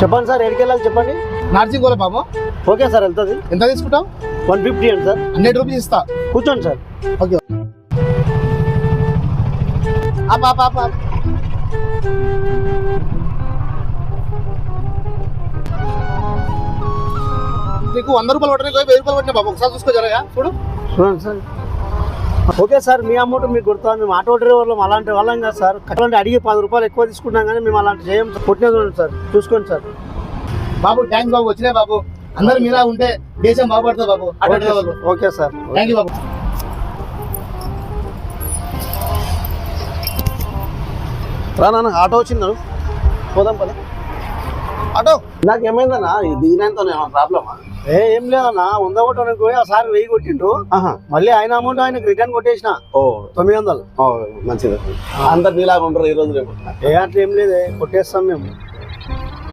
చెప్పండి సార్, ఎక్కడికి వెళ్ళాలి చెప్పండి. నార్సింగోల బాబు. ఓకే సార్, వెళ్తుంది. ఎంత తీసుకుంటావు? 150 అండి సార్. 100 రూపీస్ ఇస్తా. కూర్చోండి సార్. ఓకే. నీకు 100 రూపాయలు పట్టిన 1000 రూపాయలు పట్టిన బాబు, ఒకసారి చూసుకో జరగా చూడు. చూడండి సార్. ఓకే సార్, మీ అమౌంట్ మీకు కొడతాం. మేము ఆటో డ్రైవర్లు అలాంటి వాళ్ళం కాదు సార్. అట్లాంటి అడిగి 10 రూపాయలు ఎక్కువ తీసుకుంటాం కానీ మేము అలాంటి చేయం. కొట్టిన చూడండి సార్, చూసుకోండి సార్. బాబు థ్యాంక్స్ బాబు, వచ్చినాయి బాబు. అందరు మీలా ఉంటే దేశం బాగుపడుతుంది బాబు. ఆటో డ్రైవర్లు. ఓకే సార్, థ్యాంక్ యూ బాబు. రా నాన్న, ఆటో వచ్చింది, పోదాం పద. ఆటో నాకు ఏమైందన్నా, దిగినంత ప్రాబ్లమా? ఏం లేదన్నా, 100 కొట్టడానికి పోయి ఆ సార్ 1000 కొట్టిండు. మళ్ళీ ఆయన అమౌంట్ ఆయనకు రిటర్న్ కొట్టేసిన. 900. మంచిది. అందరు నీలాగా ఉంటారు ఈ రోజు రేపు. అట్లా ఏం లేదే, కొట్టేస్తాం మేము.